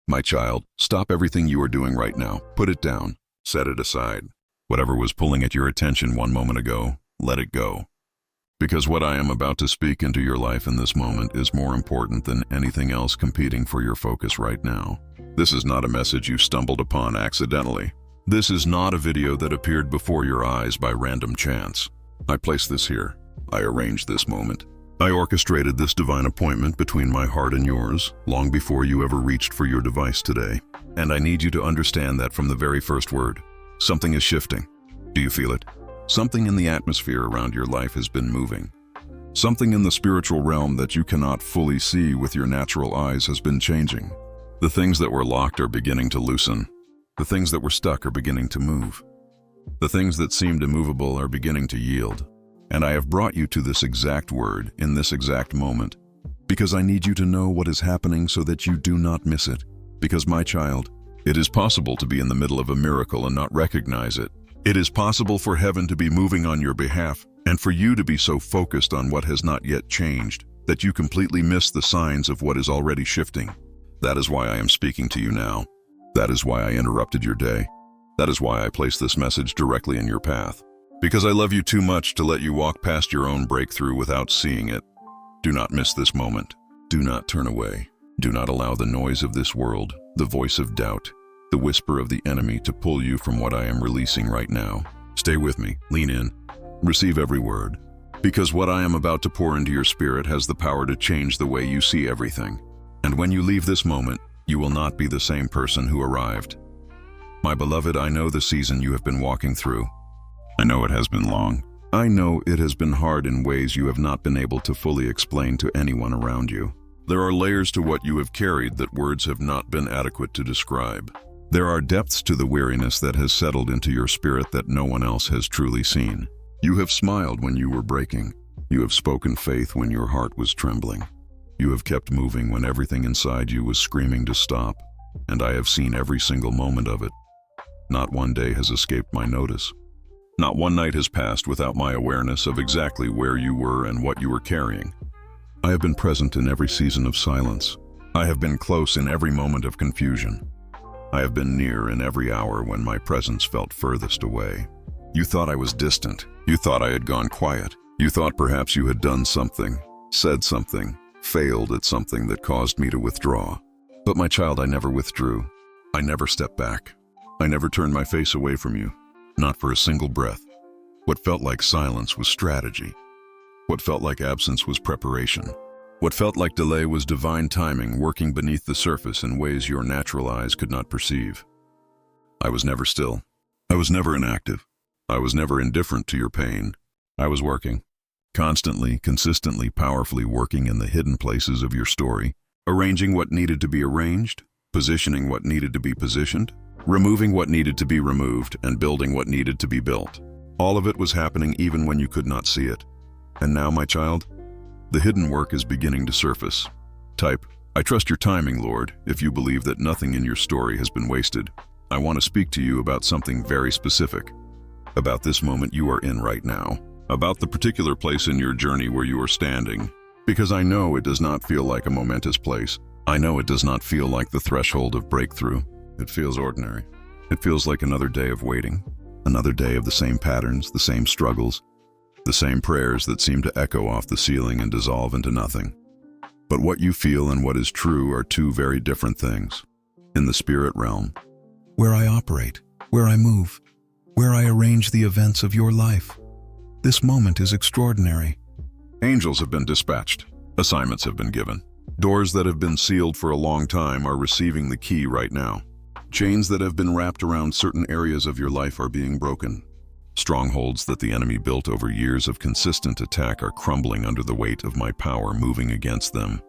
My child, stop everything you are doing right now. Put it down. Set it aside. Whatever was pulling at your attention one moment ago, let it go. Because what I am about to speak into your life in this moment is more important than anything else competing for your focus right now. This is not a message you stumbled upon accidentally. This is not a video that appeared before your eyes by random chance. I placed this here. I arranged this moment. I orchestrated this divine appointment between my heart and yours long before you ever reached for your device today. And I need you to understand that from the very first word. Something is shifting. Do you feel it? Something in the atmosphere around your life has been moving. Something in the spiritual realm that you cannot fully see with your natural eyes has been changing. The things that were locked are beginning to loosen. The things that were stuck are beginning to move. The things that seemed immovable are beginning to yield. And I have brought you to this exact word in this exact moment because I need you to know what is happening so that you do not miss it. Because, my child, it is possible to be in the middle of a miracle and not recognize it. It is possible for heaven to be moving on your behalf and for you to be so focused on what has not yet changed that you completely miss the signs of what is already shifting. That is why I am speaking to you now. That is why I interrupted your day. That is why I placed this message directly in your path. Because I love you too much to let you walk past your own breakthrough without seeing it. Do not miss this moment. Do not turn away. Do not allow the noise of this world, the voice of doubt, the whisper of the enemy to pull you from what I am releasing right now. Stay with me. Lean in. Receive every word. Because what I am about to pour into your spirit has the power to change the way you see everything. And when you leave this moment, you will not be the same person who arrived. My beloved, I know the season you have been walking through. I know it has been long. I know it has been hard in ways you have not been able to fully explain to anyone around you. There are layers to what you have carried that words have not been adequate to describe. There are depths to the weariness that has settled into your spirit that no one else has truly seen. You have smiled when you were breaking. You have spoken faith when your heart was trembling. You have kept moving when everything inside you was screaming to stop, and I have seen every single moment of it. Not one day has escaped my notice. Not one night has passed without my awareness of exactly where you were and what you were carrying. I have been present in every season of silence. I have been close in every moment of confusion. I have been near in every hour when my presence felt furthest away. You thought I was distant. You thought I had gone quiet. You thought perhaps you had done something, said something, failed at something that caused me to withdraw. But my child, I never withdrew. I never stepped back. I never turned my face away from you. Not for a single breath. What felt like silence was strategy. What felt like absence was preparation. What felt like delay was divine timing working beneath the surface in ways your natural eyes could not perceive. I was never still. I was never inactive. I was never indifferent to your pain. I was working. Constantly, consistently, powerfully working in the hidden places of your story, arranging what needed to be arranged, positioning what needed to be positioned, removing what needed to be removed, and building what needed to be built. All of it was happening even when you could not see it. And now, my child, the hidden work is beginning to surface. Type, I trust your timing, Lord, if you believe that nothing in your story has been wasted. I want to speak to you about something very specific. About this moment you are in right now. About the particular place in your journey where you are standing. Because I know it does not feel like a momentous place. I know it does not feel like the threshold of breakthrough. It feels ordinary. It feels like another day of waiting, another day of the same patterns, the same struggles, the same prayers that seem to echo off the ceiling and dissolve into nothing. But what you feel and what is true are two very different things. In the spirit realm, where I operate, where I move, where I arrange the events of your life, this moment is extraordinary. Angels have been dispatched. Assignments have been given. Doors that have been sealed for a long time are receiving the key right now. Chains that have been wrapped around certain areas of your life are being broken. Strongholds that the enemy built over years of consistent attack are crumbling under the weight of my power moving against them.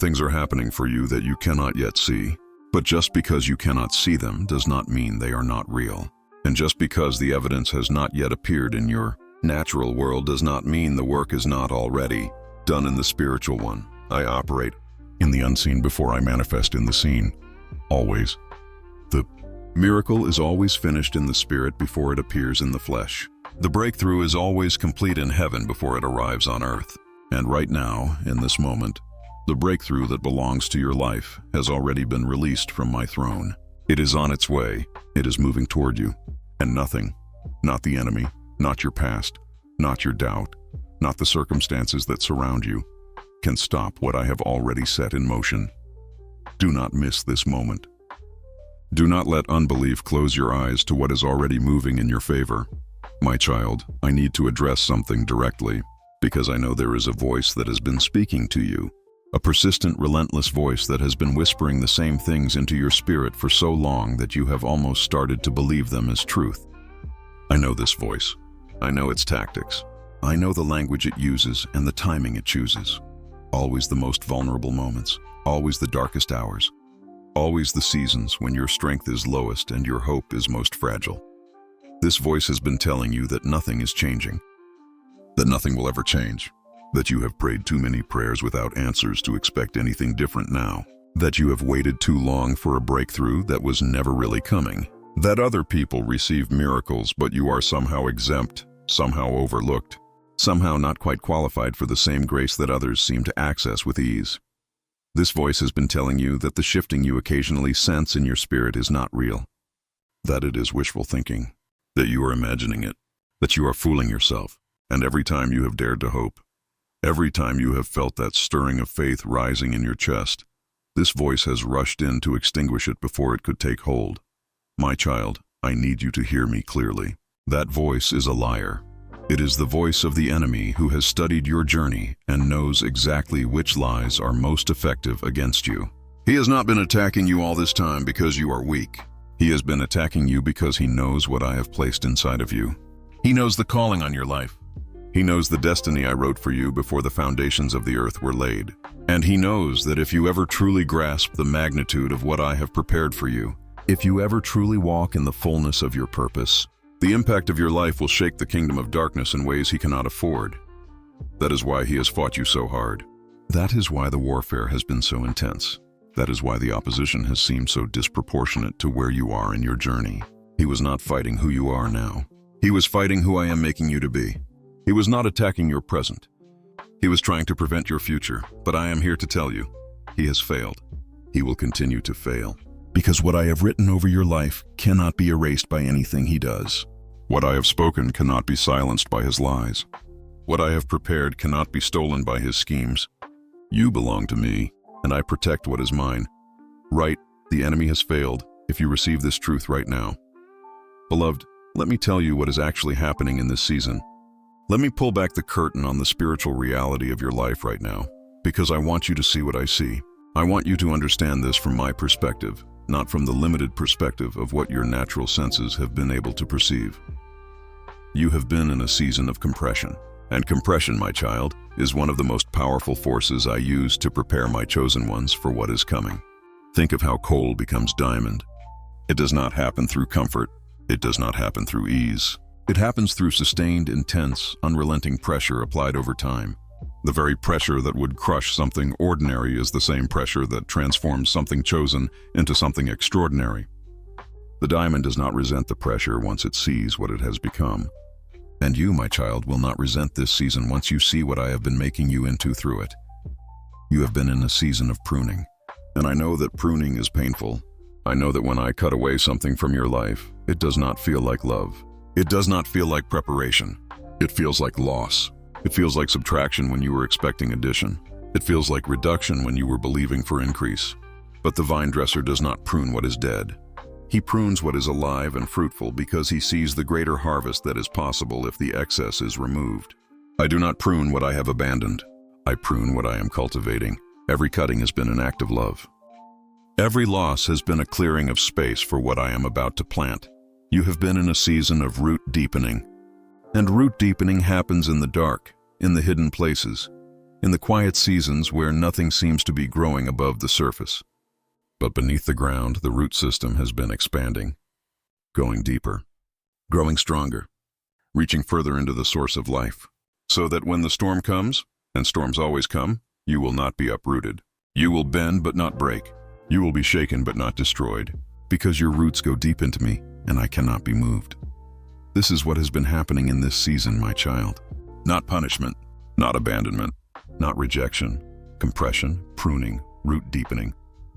Things are happening for you that you cannot yet see. But just because you cannot see them does not mean they are not real. And just because the evidence has not yet appeared in your natural world does not mean the work is not already done in the spiritual one. I operate in the unseen before I manifest in the seen. Always. The miracle is always finished in the spirit before it appears in the flesh. The breakthrough is always complete in heaven before it arrives on earth. And right now, in this moment, The breakthrough that belongs to your life has already been released from my throne. It is on its way. It is moving toward you. And nothing, not the enemy, not your past, not your doubt, not the circumstances that surround you, can stop what I have already set in motion. Do not miss this moment. Do not let unbelief close your eyes to what is already moving in your favor. My child, I need to address something directly, because I know there is a voice that has been speaking to you. A persistent, relentless voice that has been whispering the same things into your spirit for so long that you have almost started to believe them as truth. I know this voice. I know its tactics. I know the language it uses and the timing it chooses. Always the most vulnerable moments, always the darkest hours, always the seasons when your strength is lowest and your hope is most fragile. This voice has been telling you that nothing is changing, that nothing will ever change, that you have prayed too many prayers without answers to expect anything different now, that you have waited too long for a breakthrough that was never really coming, that other people receive miracles but you are somehow exempt, somehow overlooked, somehow not quite qualified for the same grace that others seem to access with ease. This voice has been telling you that the shifting you occasionally sense in your spirit is not real, that it is wishful thinking, that you are imagining it, that you are fooling yourself, and every time you have dared to hope, every time you have felt that stirring of faith rising in your chest, this voice has rushed in to extinguish it before it could take hold. My child, I need you to hear me clearly. That voice is a liar. It is the voice of the enemy who has studied your journey and knows exactly which lies are most effective against you. He has not been attacking you all this time because you are weak. He has been attacking you because he knows what I have placed inside of you. He knows the calling on your life. He knows the destiny I wrote for you before the foundations of the earth were laid. And he knows that if you ever truly grasp the magnitude of what I have prepared for you, if you ever truly walk in the fullness of your purpose, the impact of your life will shake the kingdom of darkness in ways he cannot afford. That is why he has fought you so hard. That is why the warfare has been so intense. That is why the opposition has seemed so disproportionate to where you are in your journey. He was not fighting who you are now. He was fighting who I am making you to be. He was not attacking your present. He was trying to prevent your future, but I am here to tell you, he has failed. He will continue to fail. Because what I have written over your life cannot be erased by anything he does. What I have spoken cannot be silenced by his lies. What I have prepared cannot be stolen by his schemes. You belong to me, and I protect what is mine. Right, the enemy has failed, if you receive this truth right now. Beloved, let me tell you what is actually happening in this season. Let me pull back the curtain on the spiritual reality of your life right now, because I want you to see what I see. I want you to understand this from my perspective, not from the limited perspective of what your natural senses have been able to perceive. You have been in a season of compression, and compression, my child, is one of the most powerful forces I use to prepare my chosen ones for what is coming. Think of how coal becomes diamond. It does not happen through comfort. It does not happen through ease. It happens through sustained, intense, unrelenting pressure applied over time. The very pressure that would crush something ordinary is the same pressure that transforms something chosen into something extraordinary. The diamond does not resent the pressure once it sees what it has become. And you, my child, will not resent this season once you see what I have been making you into through it. You have been in a season of pruning, and I know that pruning is painful. I know that when I cut away something from your life, it does not feel like love. It does not feel like preparation. It feels like loss. It feels like subtraction when you were expecting addition. It feels like reduction when you were believing for increase. But the vine dresser does not prune what is dead. He prunes what is alive and fruitful because he sees the greater harvest that is possible if the excess is removed. I do not prune what I have abandoned. I prune what I am cultivating. Every cutting has been an act of love. Every loss has been a clearing of space for what I am about to plant. You have been in a season of root deepening. And root deepening happens in the dark, in the hidden places, in the quiet seasons where nothing seems to be growing above the surface. But beneath the ground, the root system has been expanding, going deeper, growing stronger, reaching further into the source of life, so that when the storm comes, and storms always come, you will not be uprooted. You will bend but not break. You will be shaken but not destroyed, because your roots go deep into me, and I cannot be moved. This is what has been happening in this season, my child. Not punishment, not abandonment, not rejection, compression, pruning, root deepening.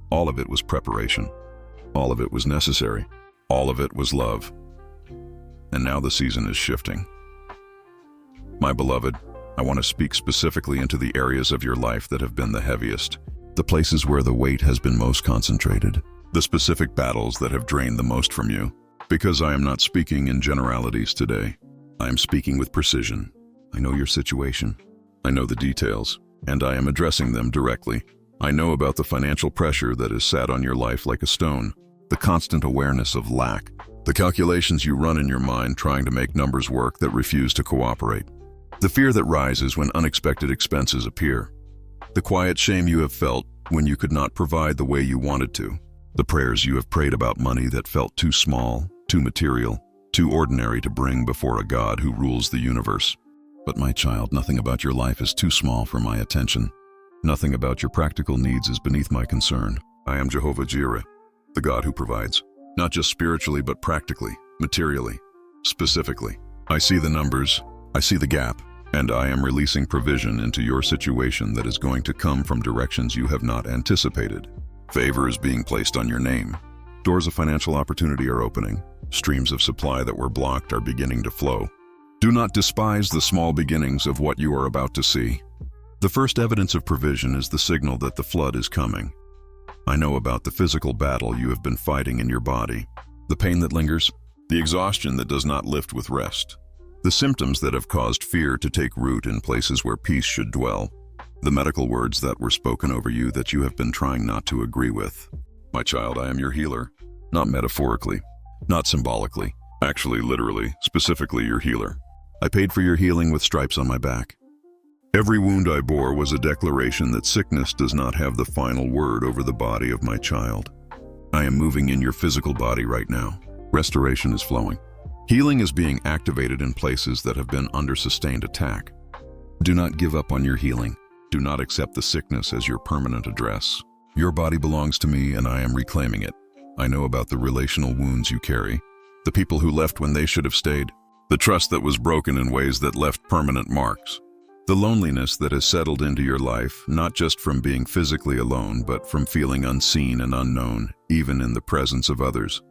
All of it was preparation. All of it was necessary. All of it was love. And now the season is shifting. My beloved, I want to speak specifically into the areas of your life that have been the heaviest, the places where the weight has been most concentrated, the specific battles that have drained the most from you. Because I am not speaking in generalities today. I am speaking with precision. I know your situation. I know the details, and I am addressing them directly. I know about the financial pressure that has sat on your life like a stone, the constant awareness of lack, the calculations you run in your mind trying to make numbers work that refuse to cooperate, the fear that rises when unexpected expenses appear, the quiet shame you have felt when you could not provide the way you wanted to, the prayers you have prayed about money that felt too small, too material, too ordinary to bring before a God who rules the universe. But my child, nothing about your life is too small for my attention. Nothing about your practical needs is beneath my concern. I am Jehovah Jireh, the God who provides, not just spiritually but practically, materially, specifically. I see the numbers, I see the gap, and I am releasing provision into your situation that is going to come from directions you have not anticipated. Favor is being placed on your name. Doors of financial opportunity are opening. Streams of supply that were blocked are beginning to flow. Do not despise the small beginnings of what you are about to see. The first evidence of provision is the signal that the flood is coming. I know about the physical battle you have been fighting in your body, the pain that lingers, the exhaustion that does not lift with rest, the symptoms that have caused fear to take root in places where peace should dwell, the medical words that were spoken over you that you have been trying not to agree with. My child, I am your healer, not metaphorically, not symbolically, actually, literally, specifically your healer. I paid for your healing with stripes on my back. Every wound I bore was a declaration that sickness does not have the final word over the body of my child. I am moving in your physical body right now. Restoration is flowing. Healing is being activated in places that have been under sustained attack. Do not give up on your healing. Do not accept the sickness as your permanent address. Your body belongs to me and I am reclaiming it. I know about the relational wounds you carry, the people who left when they should have stayed, the trust that was broken in ways that left permanent marks. The loneliness that has settled into your life, not just from being physically alone, but from feeling unseen and unknown, even in the presence of others.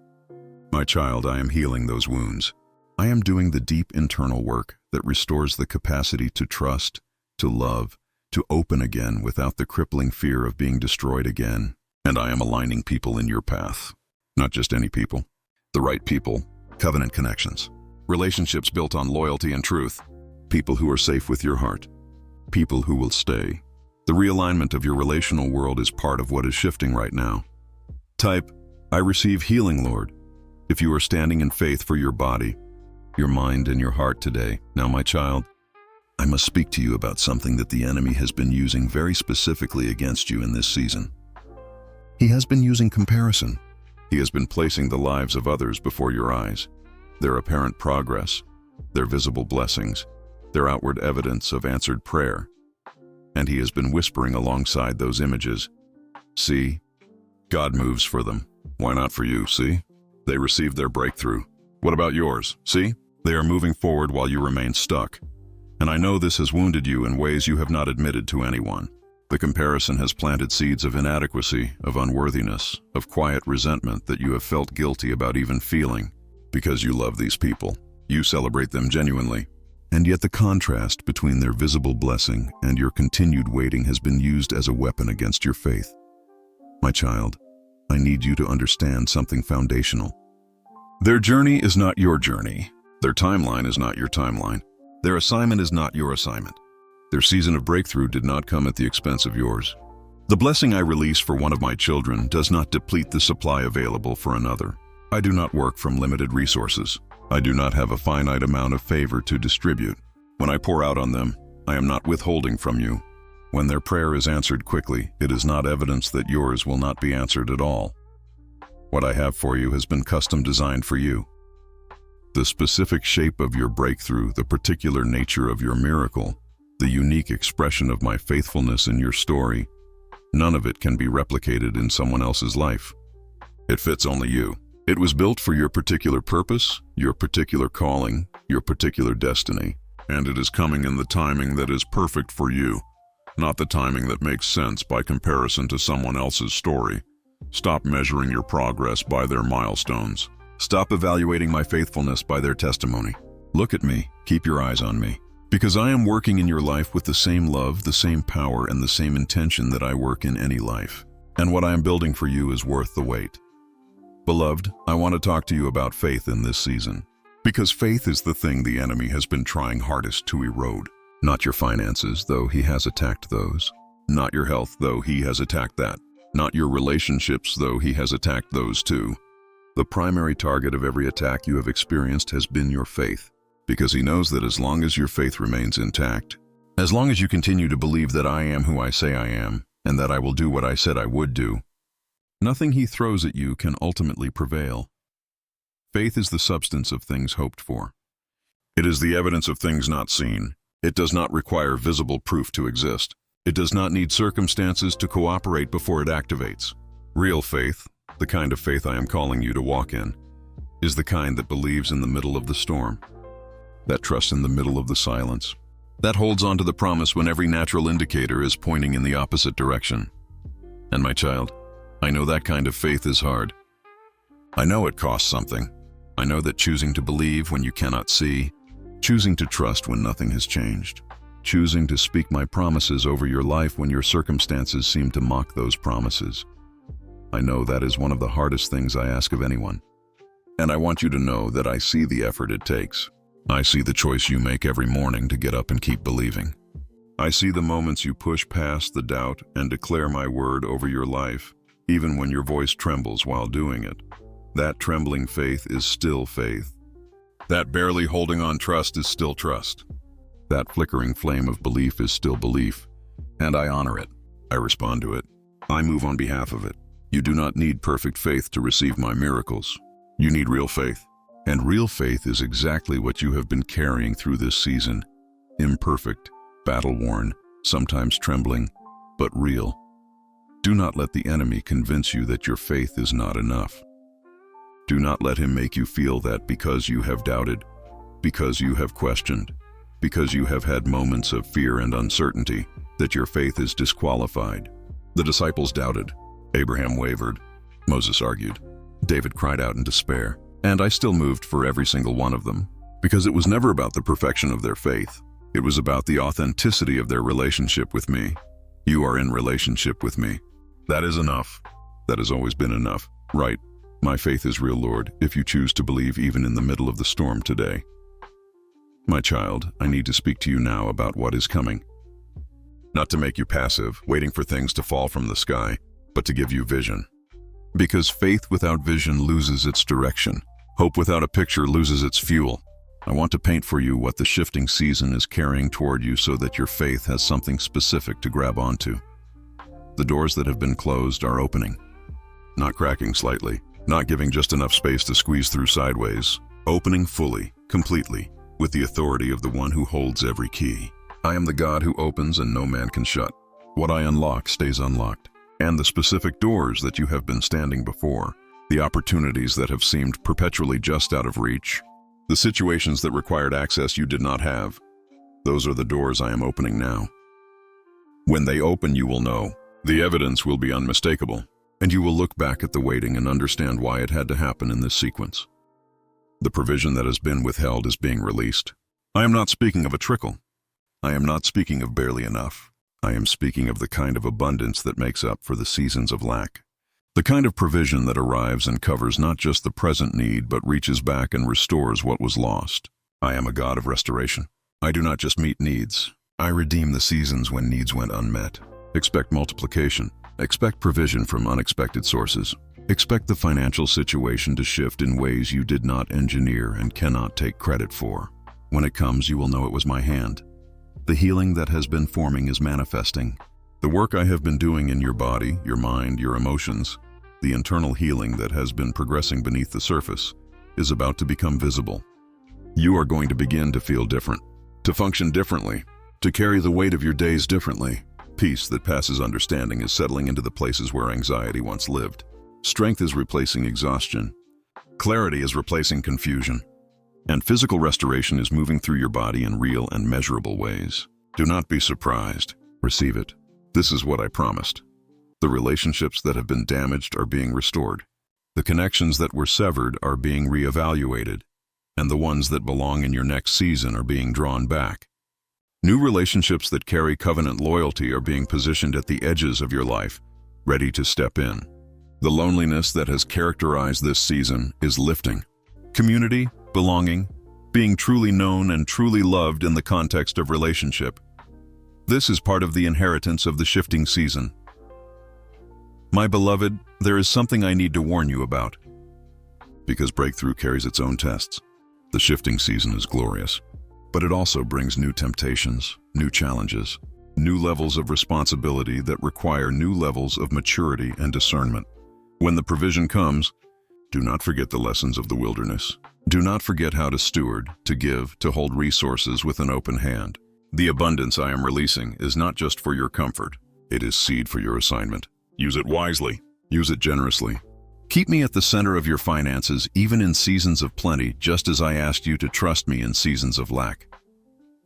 My child, I am healing those wounds. I am doing the deep internal work that restores the capacity to trust, to love, to open again without the crippling fear of being destroyed again. And I am aligning people in your path. Not just any people. The right people, covenant connections. Relationships built on loyalty and truth. People who are safe with your heart. People who will stay. The realignment of your relational world is part of what is shifting right now. Type, I receive healing, Lord. If you are standing in faith for your body, your mind, and your heart today. Now, my child, I must speak to you about something that the enemy has been using very specifically against you in this season. He has been using comparison. He has been placing the lives of others before your eyes, their apparent progress, their visible blessings, their outward evidence of answered prayer. And he has been whispering alongside those images, see, God moves for them. Why not for you, see? They received their breakthrough. What about yours, see? They are moving forward while you remain stuck. And I know this has wounded you in ways you have not admitted to anyone. The comparison has planted seeds of inadequacy, of unworthiness, of quiet resentment that you have felt guilty about even feeling. Because you love these people. You celebrate them genuinely. And yet the contrast between their visible blessing and your continued waiting has been used as a weapon against your faith. My child, I need you to understand something foundational. Their journey is not your journey. Their timeline is not your timeline. Their assignment is not your assignment. Their season of breakthrough did not come at the expense of yours. The blessing I release for one of my children does not deplete the supply available for another. I do not work from limited resources. I do not have a finite amount of favor to distribute. When I pour out on them, I am not withholding from you. When their prayer is answered quickly, it is not evidence that yours will not be answered at all. What I have for you has been custom designed for you. The specific shape of your breakthrough, the particular nature of your miracle, the unique expression of my faithfulness in your story, none of it can be replicated in someone else's life. It fits only you. It was built for your particular purpose, your particular calling, your particular destiny, and it is coming in the timing that is perfect for you. not the timing that makes sense by comparison to someone else's story. Stop measuring your progress by their milestones. Stop evaluating my faithfulness by their testimony. Look at me, keep your eyes on me, because I am working in your life with the same love, the same power, and the same intention that I work in any life. And what I am building for you is worth the wait. Beloved, I want to talk to you about faith in this season, because faith is the thing the enemy has been trying hardest to erode. Not your finances, though he has attacked those. Not your health, though he has attacked that. Not your relationships, though he has attacked those too. The primary target of every attack you have experienced has been your faith, because he knows that as long as your faith remains intact, as long as you continue to believe that I am who I say I am, and that I will do what I said I would do, nothing he throws at you can ultimately prevail. Faith is the substance of things hoped for. It is the evidence of things not seen. It does not require visible proof to exist. It does not need circumstances to cooperate before it activates. Real faith, the kind of faith I am calling you to walk in, is the kind that believes in the middle of the storm, that trusts in the middle of the silence, that holds on to the promise when every natural indicator is pointing in the opposite direction. And my child, I know that kind of faith is hard. I know it costs something. I know that choosing to believe when you cannot see, choosing to trust when nothing has changed, choosing to speak my promises over your life when your circumstances seem to mock those promises. I know that is one of the hardest things I ask of anyone. And I want you to know that I see the effort it takes. I see the choice you make every morning to get up and keep believing. I see the moments you push past the doubt and declare my word over your life, even when your voice trembles while doing it. That trembling faith is still faith. That barely holding on trust is still trust. That flickering flame of belief is still belief, and I honor it. I respond to it. I move on behalf of it. You do not need perfect faith to receive my miracles. You need real faith. And real faith is exactly what you have been carrying through this season. Imperfect, battle-worn, sometimes trembling, but real. Do not let the enemy convince you that your faith is not enough. Do not let him make you feel that because you have doubted, because you have questioned, because you have had moments of fear and uncertainty, that your faith is disqualified. The disciples doubted. Abraham wavered. Moses argued. David cried out in despair. And I still moved for every single one of them, because it was never about the perfection of their faith. It was about the authenticity of their relationship with me. You are in relationship with me. That is enough. That has always been enough. Right. My faith is real, Lord, if you choose to believe even in the middle of the storm today. My child, I need to speak to you now about what is coming. Not to make you passive, waiting for things to fall from the sky, but to give you vision. Because faith without vision loses its direction. Hope without a picture loses its fuel. I want to paint for you what the shifting season is carrying toward you so that your faith has something specific to grab onto. The doors that have been closed are opening. Not cracking slightly, not giving just enough space to squeeze through sideways. Opening fully, completely, with the authority of the one who holds every key. I am the God who opens and no man can shut. What I unlock stays unlocked. And the specific doors that you have been standing before, the opportunities that have seemed perpetually just out of reach, the situations that required access you did not have, those are the doors I am opening now. When they open, you will know. The evidence will be unmistakable, and you will look back at the waiting and understand why it had to happen in this sequence. The provision that has been withheld is being released. I am not speaking of a trickle. I am not speaking of barely enough. I am speaking of the kind of abundance that makes up for the seasons of lack. The kind of provision that arrives and covers not just the present need, but reaches back and restores what was lost. I am a God of restoration. I do not just meet needs. I redeem the seasons when needs went unmet. Expect multiplication. Expect provision from unexpected sources. Expect the financial situation to shift in ways you did not engineer and cannot take credit for. When it comes, you will know it was my hand. The healing that has been forming is manifesting. The work I have been doing in your body, your mind, your emotions, the internal healing that has been progressing beneath the surface, is about to become visible. You are going to begin to feel different, to function differently, to carry the weight of your days differently. Peace that passes understanding is settling into the places where anxiety once lived. Strength is replacing exhaustion. Clarity is replacing confusion. And physical restoration is moving through your body in real and measurable ways. Do not be surprised. Receive it. This is what I promised. The relationships that have been damaged are being restored. The connections that were severed are being reevaluated, and the ones that belong in your next season are being drawn back. New relationships that carry covenant loyalty are being positioned at the edges of your life, ready to step in. The loneliness that has characterized this season is lifting. Community, belonging, being truly known and truly loved in the context of relationship. This is part of the inheritance of the shifting season. My beloved, there is something I need to warn you about. Because breakthrough carries its own tests. The shifting season is glorious, but it also brings new temptations, new challenges, new levels of responsibility that require new levels of maturity and discernment. When the provision comes, do not forget the lessons of the wilderness. Do not forget how to steward, to give, to hold resources with an open hand. The abundance I am releasing is not just for your comfort. It is seed for your assignment. Use it wisely. Use it generously. Keep me at the center of your finances even in seasons of plenty, just as I asked you to trust me in seasons of lack.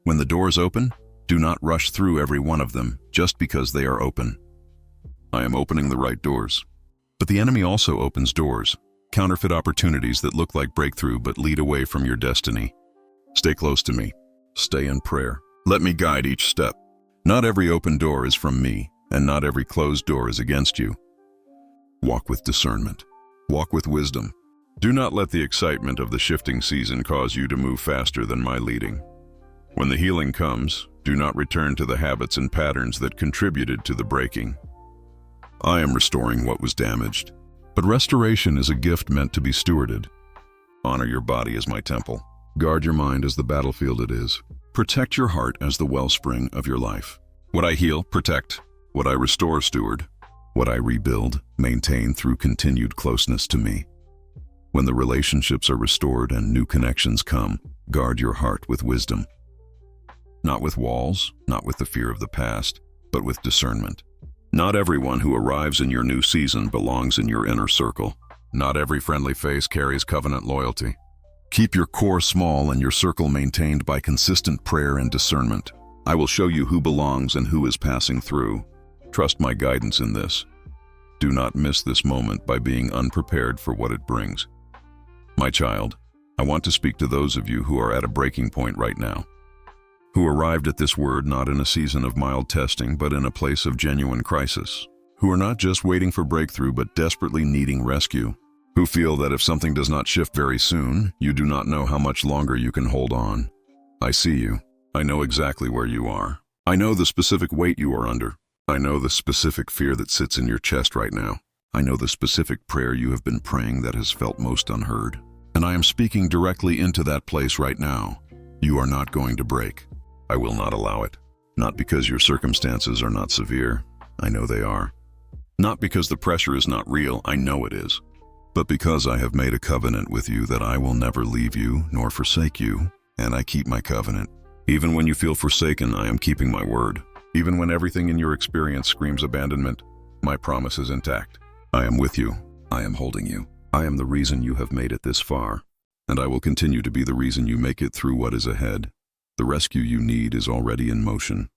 When the doors open, do not rush through every one of them just because they are open. I am opening the right doors. But the enemy also opens doors, counterfeit opportunities that look like breakthrough but lead away from your destiny. Stay close to me. Stay in prayer. Let me guide each step. Not every open door is from me, and not every closed door is against you. Walk with discernment. Walk with wisdom. Do not let the excitement of the shifting season cause you to move faster than my leading. When the healing comes, do not return to the habits and patterns that contributed to the breaking. I am restoring what was damaged, but restoration is a gift meant to be stewarded. Honor your body as my temple. Guard your mind as the battlefield it is. Protect your heart as the wellspring of your life. What I heal, protect. What I restore, steward. What I rebuild, maintain through continued closeness to me. When the relationships are restored and new connections come, guard your heart with wisdom. Not with walls, not with the fear of the past, but with discernment. Not everyone who arrives in your new season belongs in your inner circle. Not every friendly face carries covenant loyalty. Keep your core small and your circle maintained by consistent prayer and discernment. I will show you who belongs and who is passing through. Trust my guidance in this. Do not miss this moment by being unprepared for what it brings. My child, I want to speak to those of you who are at a breaking point right now, who arrived at this word not in a season of mild testing, but in a place of genuine crisis, who are not just waiting for breakthrough, but desperately needing rescue, who feel that if something does not shift very soon, you do not know how much longer you can hold on. I see you. I know exactly where you are. I know the specific weight you are under. I know the specific fear that sits in your chest right now. I know the specific prayer you have been praying that has felt most unheard. And I am speaking directly into that place right now. You are not going to break. I will not allow it. Not because your circumstances are not severe. I know they are. Not because the pressure is not real. I know it is. But because I have made a covenant with you that I will never leave you nor forsake you, and I keep my covenant. Even when you feel forsaken, I am keeping my word. Even when everything in your experience screams abandonment, my promise is intact. I am with you. I am holding you. I am the reason you have made it this far, and I will continue to be the reason you make it through what is ahead. The rescue you need is already in motion.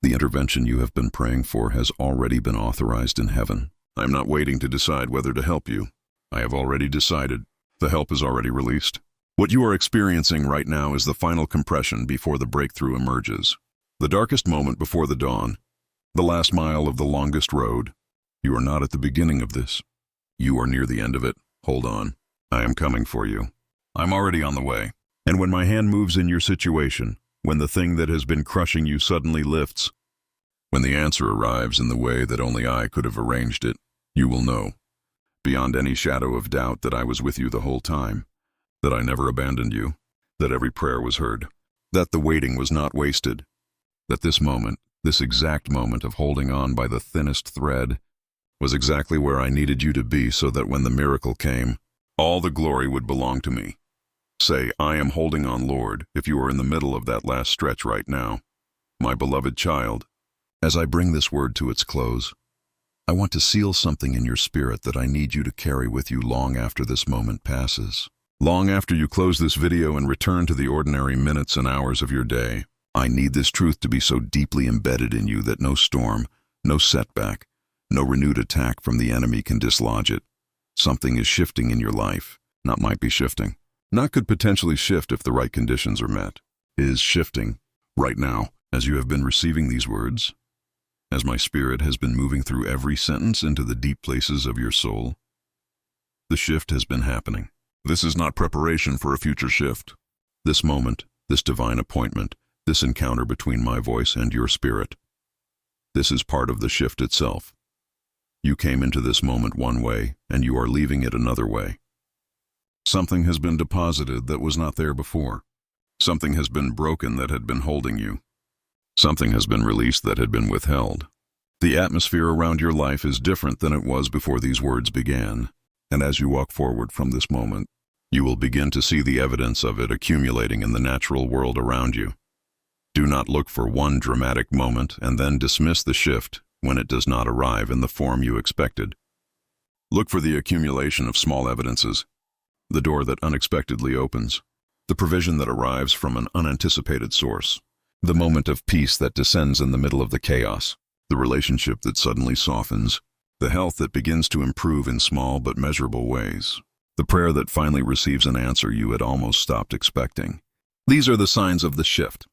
The intervention you have been praying for has already been authorized in heaven. I am not waiting to decide whether to help you. I have already decided. The help is already released. What you are experiencing right now is the final compression before the breakthrough emerges. The darkest moment before the dawn. The last mile of the longest road. You are not at the beginning of this. You are near the end of it. Hold on. I am coming for you. I'm already on the way. And when my hand moves in your situation, when the thing that has been crushing you suddenly lifts, when the answer arrives in the way that only I could have arranged it, you will know, beyond any shadow of doubt, that I was with you the whole time, that I never abandoned you, that every prayer was heard, that the waiting was not wasted, that this moment, this exact moment of holding on by the thinnest thread, was exactly where I needed you to be so that when the miracle came, all the glory would belong to me. Say, I am holding on, Lord, if you are in the middle of that last stretch right now. My beloved child, as I bring this word to its close, I want to seal something in your spirit that I need you to carry with you long after this moment passes. Long after you close this video and return to the ordinary minutes and hours of your day. I need this truth to be so deeply embedded in you that no storm, no setback, no renewed attack from the enemy can dislodge it. Something is shifting in your life, not might be shifting, not could potentially shift if the right conditions are met, is shifting right now as you have been receiving these words, as my spirit has been moving through every sentence into the deep places of your soul. The shift has been happening. This is not preparation for a future shift. This moment, this divine appointment, this encounter between my voice and your spirit, this is part of the shift itself. You came into this moment one way, and you are leaving it another way. Something has been deposited that was not there before. Something has been broken that had been holding you. Something has been released that had been withheld. The atmosphere around your life is different than it was before these words began, and as you walk forward from this moment, you will begin to see the evidence of it accumulating in the natural world around you. Do not look for one dramatic moment and then dismiss the shift when it does not arrive in the form you expected. Look for the accumulation of small evidences, the door that unexpectedly opens, the provision that arrives from an unanticipated source, the moment of peace that descends in the middle of the chaos, the relationship that suddenly softens, the health that begins to improve in small but measurable ways, the prayer that finally receives an answer you had almost stopped expecting. These are the signs of the shift.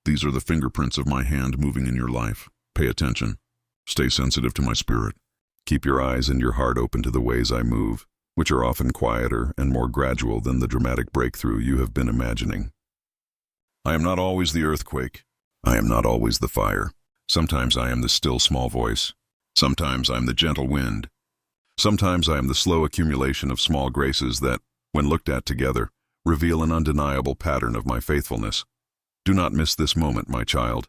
These are the fingerprints of my hand moving in your life. Pay attention. Stay sensitive to my spirit. Keep your eyes and your heart open to the ways I move, which are often quieter and more gradual than the dramatic breakthrough you have been imagining. I am not always the earthquake. I am not always the fire. Sometimes I am the still small voice. Sometimes I am the gentle wind. Sometimes I am the slow accumulation of small graces that, when looked at together, reveal an undeniable pattern of my faithfulness. Do not miss this moment, my child.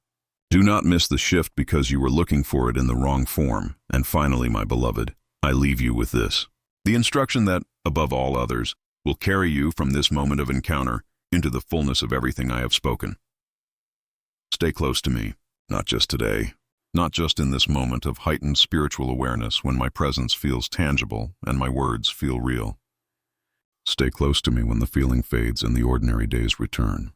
Do not miss the shift because you were looking for it in the wrong form. And finally, my beloved, I leave you with this. The instruction that, above all others, will carry you from this moment of encounter into the fullness of everything I have spoken. Stay close to me, not just today, not just in this moment of heightened spiritual awareness when my presence feels tangible and my words feel real. Stay close to me when the feeling fades and the ordinary days return.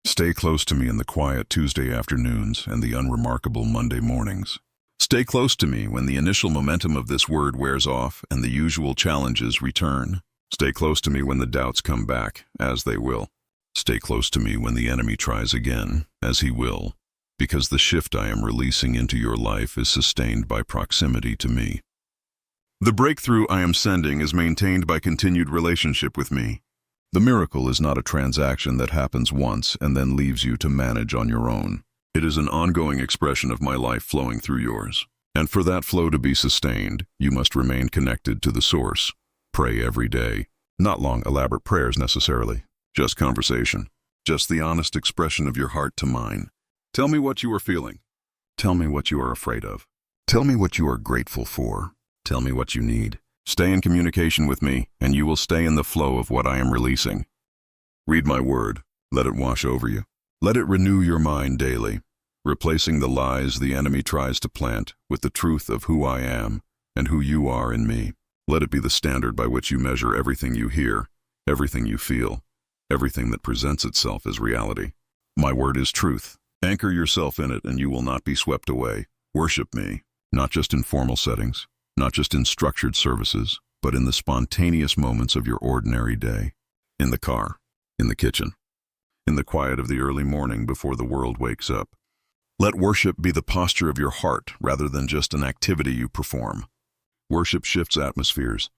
Stay close to me in the quiet Tuesday afternoons and the unremarkable Monday mornings. Stay close to me when the initial momentum of this word wears off and the usual challenges return. Stay close to me when the doubts come back, as they will. Stay close to me when the enemy tries again, as he will, because the shift I am releasing into your life is sustained by proximity to me. The breakthrough I am sending is maintained by continued relationship with me. The miracle is not a transaction that happens once and then leaves you to manage on your own. It is an ongoing expression of my life flowing through yours. And for that flow to be sustained, you must remain connected to the source. Pray every day. Not long, elaborate prayers necessarily. Just conversation. Just the honest expression of your heart to mine. Tell me what you are feeling. Tell me what you are afraid of. Tell me what you are grateful for. Tell me what you need. Stay in communication with me, and you will stay in the flow of what I am releasing. Read my word. Let it wash over you. Let it renew your mind daily, replacing the lies the enemy tries to plant with the truth of who I am and who you are in me. Let it be the standard by which you measure everything you hear, everything you feel, everything that presents itself as reality. My word is truth. Anchor yourself in it, and you will not be swept away. Worship me, not just in formal settings, not just in structured services, but in the spontaneous moments of your ordinary day. In the car, in the kitchen, in the quiet of the early morning before the world wakes up. Let worship be the posture of your heart rather than just an activity you perform. Worship shifts atmospheres.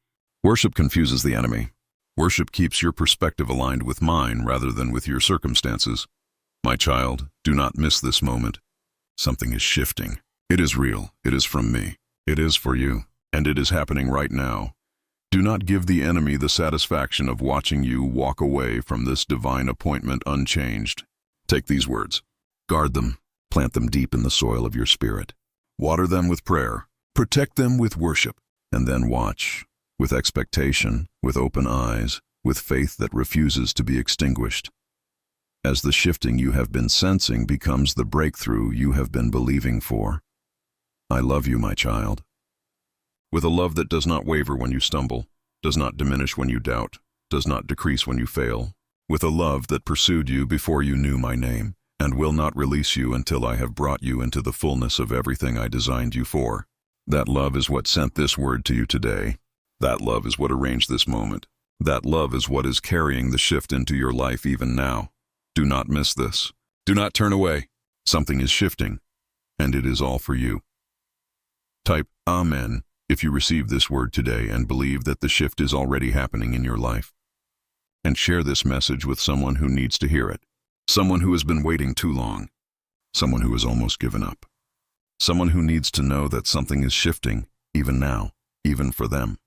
Worship confuses the enemy. Worship keeps your perspective aligned with mine rather than with your circumstances. My child, do not miss this moment. Something is shifting. It is real. It is from me. It is for you. And it is happening right now. Do not give the enemy the satisfaction of watching you walk away from this divine appointment unchanged. Take these words. Guard them. Plant them deep in the soil of your spirit. Water them with prayer. Protect them with worship. And then watch, with expectation, with open eyes, with faith that refuses to be extinguished, as the shifting you have been sensing becomes the breakthrough you have been believing for. I love you, my child. With a love that does not waver when you stumble, does not diminish when you doubt, does not decrease when you fail. With a love that pursued you before you knew my name, and will not release you until I have brought you into the fullness of everything I designed you for. That love is what sent this word to you today. That love is what arranged this moment. That love is what is carrying the shift into your life even now. Do not miss this. Do not turn away. Something is shifting, and it is all for you. Type Amen if you receive this word today and believe that the shift is already happening in your life. And share this message with someone who needs to hear it. Someone who has been waiting too long. Someone who has almost given up. Someone who needs to know that something is shifting, even now, even for them.